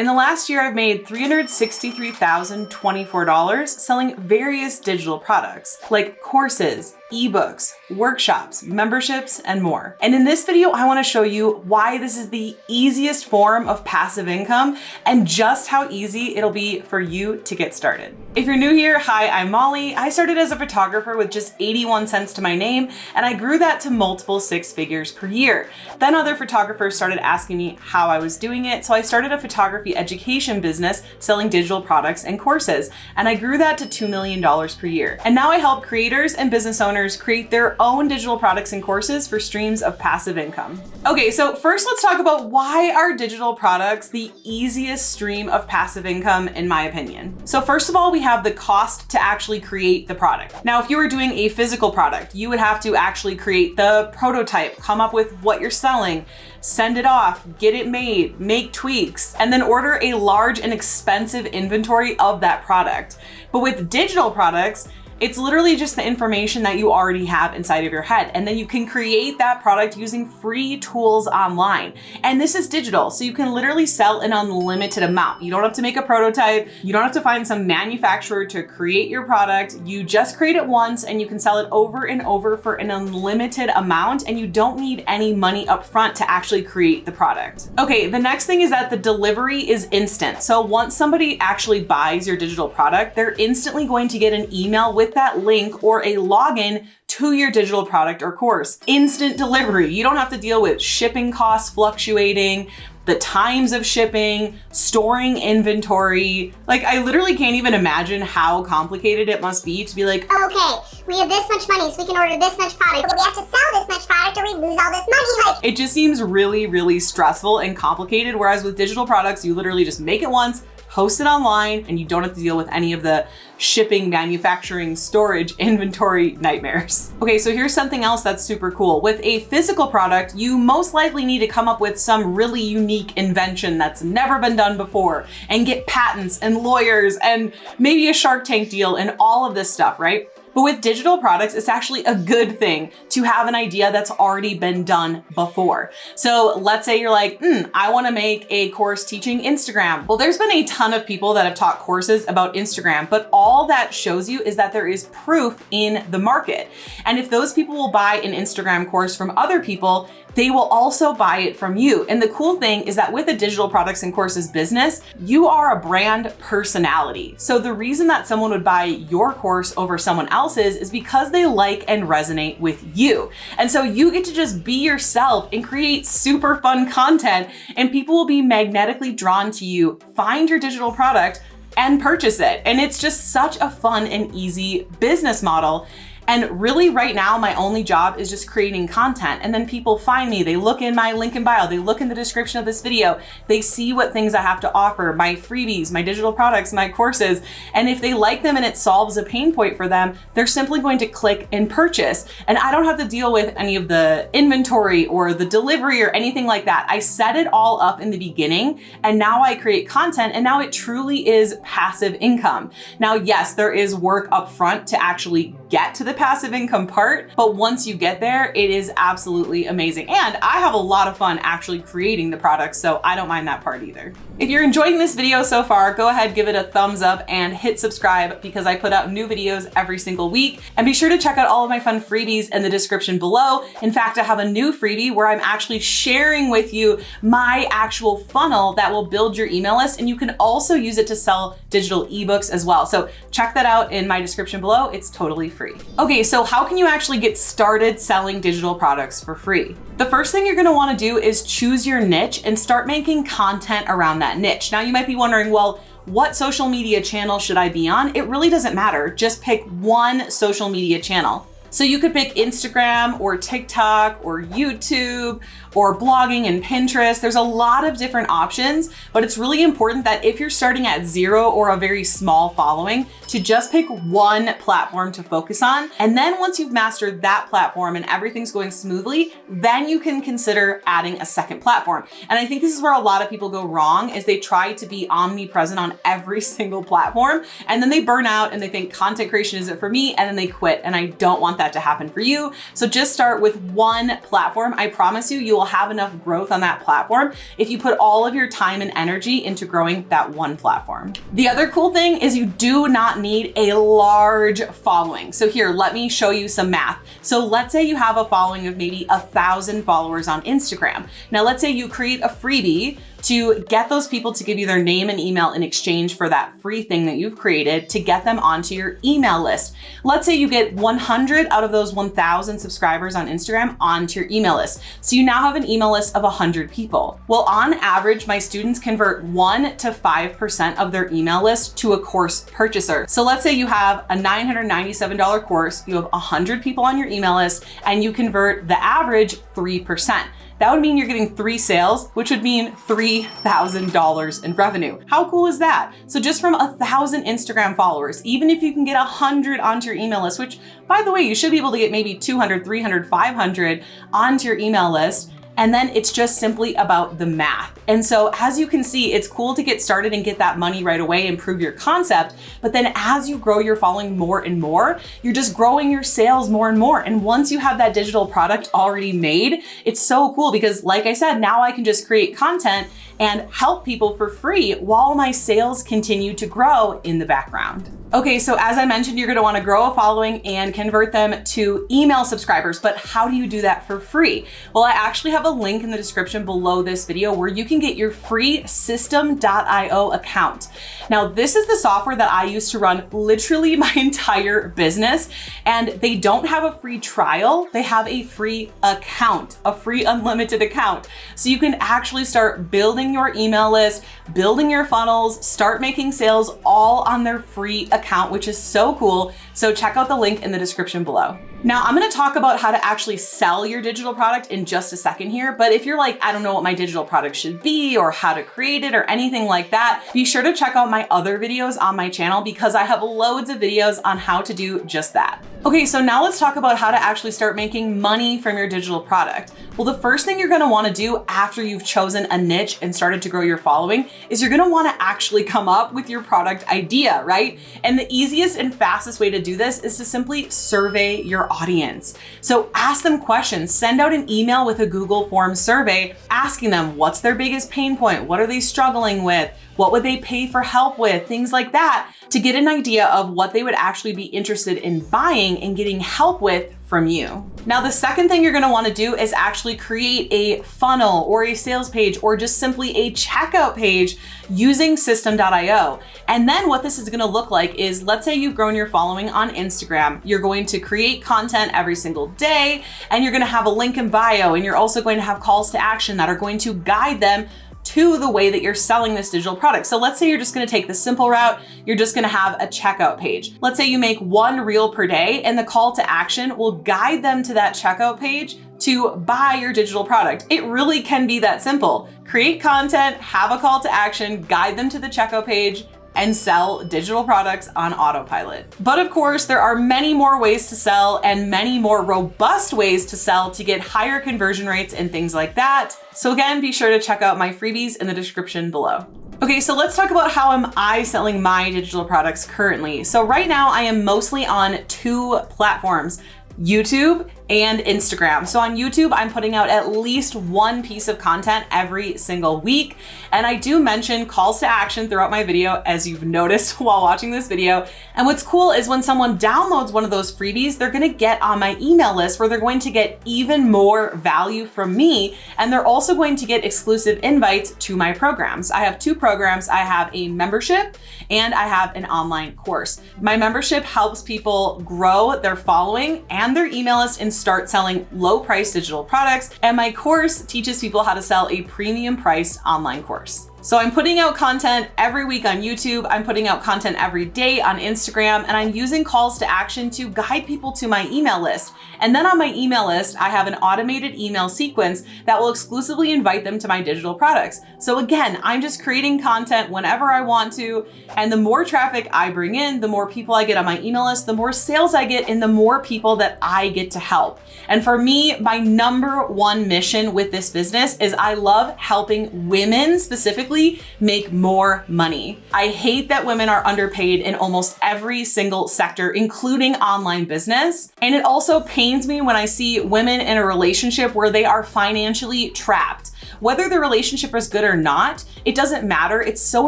In the last year, I've made $363,024 selling various digital products like courses, ebooks, workshops, memberships, and more. And in this video, I want to show you why this is the easiest form of passive income and just how easy it'll be for you to get started. If you're new here, hi, I'm Molly. I started as a photographer with just 81 cents to my name, and I grew that to multiple six figures per year. Then other photographers started asking me how I was doing it, so I started a photography education business selling digital products and courses, and I grew that to $2 million per year. And now I help creators and business owners create their own digital products and courses for streams of passive income. Okay, so first let's talk about why are digital products the easiest stream of passive income in my opinion. So first of all, we have the cost to actually create the product. Now, if you were doing a physical product, you would have to actually create the prototype, come up with what you're selling, send it off, get it made, make tweaks, and then order a large and expensive inventory of that product. But with digital products, it's literally just the information that you already have inside of your head. And then you can create that product using free tools online. And this is digital, so you can literally sell an unlimited amount. You don't have to make a prototype. You don't have to find some manufacturer to create your product. You just create it once and you can sell it over and over for an unlimited amount. And you don't need any money up front to actually create the product. Okay, the next thing is that the delivery is instant. So once somebody actually buys your digital product, they're instantly going to get an email with that link or a login to your digital product or course. Instant delivery. You don't have to deal with shipping costs fluctuating, the times of shipping, storing inventory. Like, I literally can't even imagine how complicated it must be to be like, okay, we have this much money, so we can order this much product. We have to sell this much product or we lose all this money. Like, it just seems really, really stressful and complicated. Whereas with digital products, you literally just make it once, host it online, and you don't have to deal with any of the shipping, manufacturing, storage, inventory nightmares. Okay, so here's something else that's super cool. With a physical product, you most likely need to come up with some really unique invention that's never been done before and get patents and lawyers and maybe a Shark Tank deal and all of this stuff, right? But with digital products, it's actually a good thing to have an idea that's already been done before. So let's say you're like, I want to make a course teaching Instagram. Well, there's been a ton of people that have taught courses about Instagram, but all that shows you is that there is proof in the market. And if those people will buy an Instagram course from other people, they will also buy it from you. And the cool thing is that with a digital products and courses business, you are a brand personality. So the reason that someone would buy your course over someone else's is because they like and resonate with you. And so you get to just be yourself and create super fun content, and people will be magnetically drawn to you, find your digital product, and purchase it. And it's just such a fun and easy business model. And really right now, my only job is just creating content. And then people find me, they look in my link in bio, they look in the description of this video, they see what things I have to offer, my freebies, my digital products, my courses. And if they like them and it solves a pain point for them, they're simply going to click and purchase. And I don't have to deal with any of the inventory or the delivery or anything like that. I set it all up in the beginning, and now I create content, and now it truly is passive income. Now, yes, there is work up front to actually get to the passive income part, but once you get there, it is absolutely amazing. And I have a lot of fun actually creating the products, so I don't mind that part either. If you're enjoying this video so far, go ahead, give it a thumbs up and hit subscribe because I put out new videos every single week. And be sure to check out all of my fun freebies in the description below. In fact, I have a new freebie where I'm actually sharing with you my actual funnel that will build your email list, and you can also use it to sell digital ebooks as well. So check that out in my description below. It's totally free. Okay, so how can you actually get started selling digital products for free? The first thing you're gonna wanna do is choose your niche and start making content around that niche. Now you might be wondering, well, what social media channel should I be on? It really doesn't matter. Just pick one social media channel. So you could pick Instagram or TikTok or YouTube or blogging and Pinterest. There's a lot of different options, but it's really important that if you're starting at zero or a very small following, to just pick one platform to focus on. And then once you've mastered that platform and everything's going smoothly, then you can consider adding a second platform. And I think this is where a lot of people go wrong, is they try to be omnipresent on every single platform, and then they burn out and they think content creation isn't for me, and then they quit. And I don't want that to happen for you. So just start with one platform. I promise you will have enough growth on that platform if you put all of your time and energy into growing that one platform. The other cool thing is you do not need a large following. So here, let me show you some math. So let's say you have a following of maybe 1,000 followers on Instagram. Now let's say you create a freebie to get those people to give you their name and email in exchange for that free thing that you've created to get them onto your email list. Let's say you get 100 out of those 1,000 subscribers on Instagram onto your email list. So you now have an email list of 100 people. Well, on average, my students convert 1 to 5% of their email list to a course purchaser. So let's say you have a $997 course, you have 100 people on your email list, and you convert the average 3%. That would mean you're getting 3 sales, which would mean $3,000 in revenue. How cool is that? So just from 1,000 Instagram followers, even if you can get 100 onto your email list, which by the way, you should be able to get maybe 200, 300, 500 onto your email list. And then it's just simply about the math. And so as you can see, it's cool to get started and get that money right away and prove your concept. But then as you grow your following more and more, you're just growing your sales more and more. And once you have that digital product already made, it's so cool because like I said, now I can just create content and help people for free while my sales continue to grow in the background. Okay, so as I mentioned, you're gonna wanna grow a following and convert them to email subscribers, but how do you do that for free? Well, I actually have a link in the description below this video where you can get your free System.io account. Now, this is the software that I use to run literally my entire business, and they don't have a free trial, they have a free account, a free unlimited account. So you can actually start building your email list, building your funnels, start making sales all on their free account, which is so cool. So check out the link in the description below. Now I'm gonna talk about how to actually sell your digital product in just a second here, but if you're like, I don't know what my digital product should be or how to create it or anything like that, be sure to check out my other videos on my channel because I have loads of videos on how to do just that. Okay, so now let's talk about how to actually start making money from your digital product. Well, the first thing you're gonna wanna do after you've chosen a niche and started to grow your following is you're gonna wanna actually come up with your product idea, right? And the easiest and fastest way to do this is to simply survey your audience. So ask them questions, send out an email with a Google Forms survey, asking them what's their biggest pain point, what are they struggling with, what would they pay for help with, things like that, to get an idea of what they would actually be interested in buying and getting help with from you. Now, the second thing you're gonna wanna do is actually create a funnel or a sales page or just simply a checkout page using System.io. And then what this is gonna look like is, let's say you've grown your following on Instagram, you're going to create content every single day, and you're gonna have a link in bio, and you're also going to have calls to action that are going to guide them to the way that you're selling this digital product. So let's say you're just gonna take the simple route, you're just gonna have a checkout page. Let's say you make 1 reel per day and the call to action will guide them to that checkout page to buy your digital product. It really can be that simple. Create content, have a call to action, guide them to the checkout page, and sell digital products on autopilot. But of course, there are many more ways to sell and many more robust ways to sell to get higher conversion rates and things like that. So again, be sure to check out my freebies in the description below. Okay, so let's talk about how am I selling my digital products currently. So right now I am mostly on 2 platforms, YouTube and Instagram. So on YouTube, I'm putting out at least 1 piece of content every single week. And I do mention calls to action throughout my video, as you've noticed while watching this video. And what's cool is when someone downloads one of those freebies, they're gonna get on my email list where they're going to get even more value from me. And they're also going to get exclusive invites to my programs. I have 2 programs. I have a membership and I have an online course. My membership helps people grow their following and their email list and start selling low price digital products. And my course teaches people how to sell a premium priced online course. So I'm putting out content every week on YouTube, I'm putting out content every day on Instagram, and I'm using calls to action to guide people to my email list. And then on my email list, I have an automated email sequence that will exclusively invite them to my digital products. So again, I'm just creating content whenever I want to, and the more traffic I bring in, the more people I get on my email list, the more sales I get, and the more people that I get to help. And for me, my #1 mission with this business is I love helping women, specifically simply make more money. I hate that women are underpaid in almost every single sector, including online business. And it also pains me when I see women in a relationship where they are financially trapped. Whether the relationship is good or not, it doesn't matter. It's so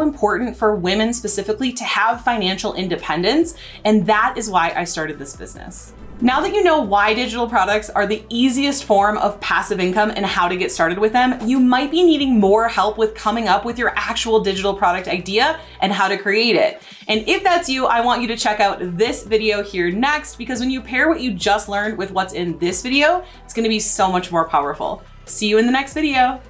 important for women specifically to have financial independence, and that is why I started this business. Now that you know why digital products are the easiest form of passive income and how to get started with them, you might be needing more help with coming up with your actual digital product idea and how to create it. And if that's you, I want you to check out this video here next, because when you pair what you just learned with what's in this video, it's gonna be so much more powerful. See you in the next video.